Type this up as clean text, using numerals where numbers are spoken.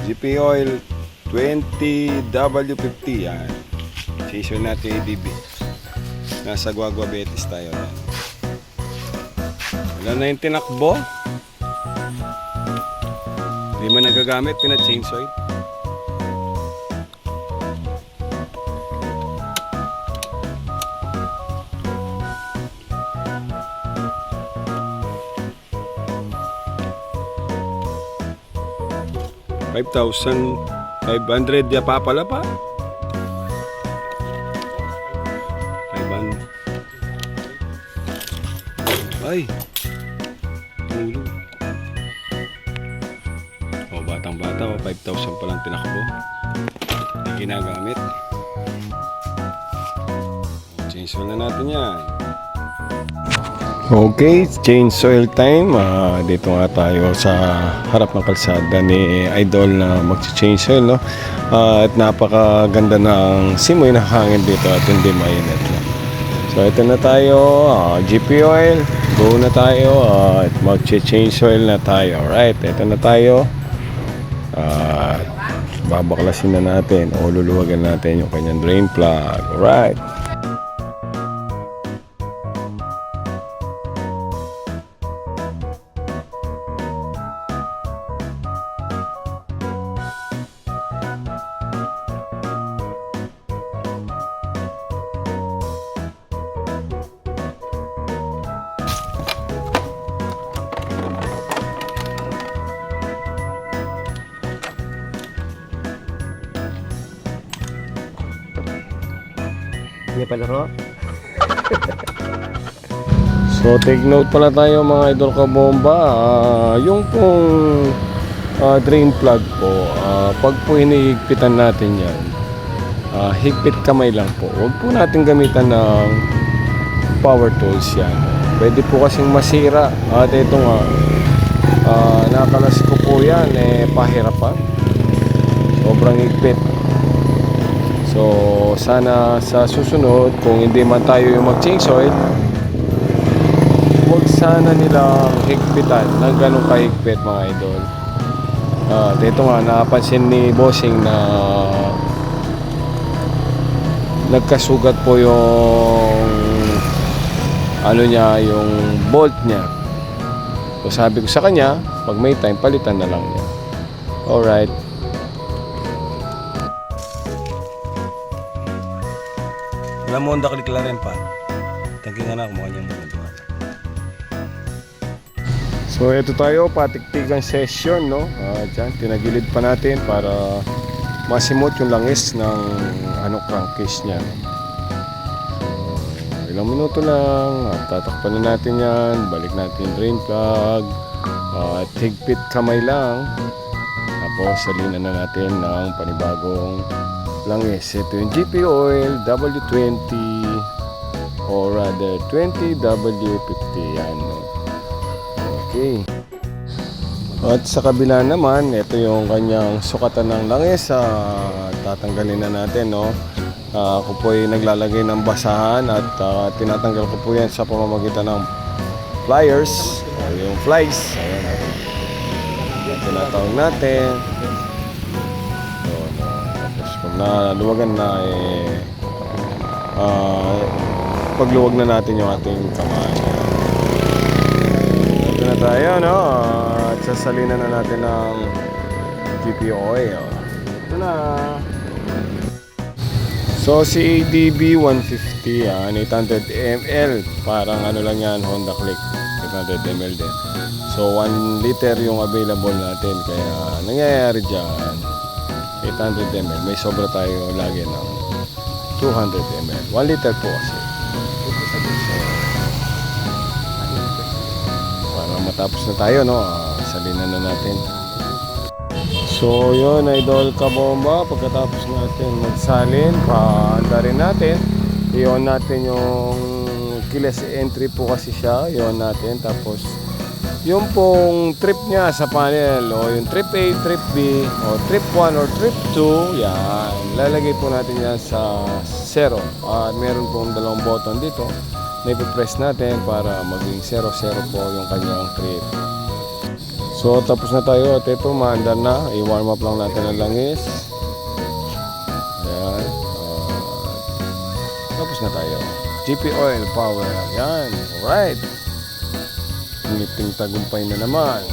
GP Oil 20W50 yan. Station natin ADB. Nasa Guagua Betis tayo. Wala na yung tinakbo. Hindi man nagagamit, pina-change oil. $5,500 ya pa pala pa. 500. Ay. Ulo. O batang bata, 5,000 pa lang tinakbo. Hindi ginagamit. Change oil na natin yan. Okay, change oil time. Dito nga tayo sa harap ng kalsada ni Idol na mag-change oil, no? At napakaganda ng simoy na hangin dito at hindi mainit. So ito na tayo, GP oil, go na tayo at mag-change oil na tayo. Alright, ito na tayo. Babaklasin na natin o luluwagan natin yung kanyang drain plug. Alright. Hindi pa laro. So take note pala tayo mga idol kabomba, yung pong drain plug po, pag po hinihigpitan natin yan, higpit kamay lang po. Huwag po natin gamitan ng power tools yan. Pwede po kasing masira. At ito nga, nakalas ko po yan, pahirapan. Sobrang higpit. So sana sa susunod, kung hindi man tayo yung mag-change oil, huwag sana nilang higpitan ng ganun kahigpit mga idol. Dito nga napansin ni Bossing na nagkasugat po yung ano niya, yung bolt niya. So sabi ko sa kanya, pag may time palitan na lang niya. Alright. Alam mo, Honda Click rin pa. Tangking anak mo kanyang mga doon. So ito tayo, patiktikan session, no? Diyan, tinagilid pa natin para masimot yung langis ng crankcase niya. So, ilang minuto lang, at tatakpan na natin yan, balik natin yung drain plug, at higpit kamay lang. Tapos salinan na natin ng panibagong langis. Ito yung GP Oil W20 or rather 20W50 yan. Okay. At sa kabila naman, ito yung kanyang sukatan ng langis. Tatanggalin na natin, no? Ako po ay naglalagay ng basahan at tinatanggal ko po yan sa pamamagitan ng pliers, yung flies. Ayan. Yan tinatawag natin. Na luwagan na pagluwag na natin yung ating kamay. Ito na tayo, no? At sasalinan na natin ng GP oil. Ito na. So si ADB 150 yan, 800 ml. Parang ano lang yan, Honda Click 800 ml din. So 1 liter yung available natin. Kaya nangyayari dyan 800 ml. May sobra tayo lagi ng 200 ml. 1 liter po kasi. Para matapos na tayo, no? Salinan na natin. So yun, idol kabomba. Pagkatapos natin magsalin, paanda rin natin. I-on natin yung keyless entry po kasi siya. I-on natin. Tapos yung pong trip niya sa panel, o yung trip A, trip B, o trip 1 or trip 2, yan, lalagay po natin yan sa 0. At meron pong dalawang button dito na ipipress natin para maging 0-0 po yung kanyang trip. So So tapos na tayo at ito maandar na. I-warm up lang natin ang langis. Ayan. Tapos na tayo. GP Oil Power. Ayan. Alright. Ngiting tagumpay na naman.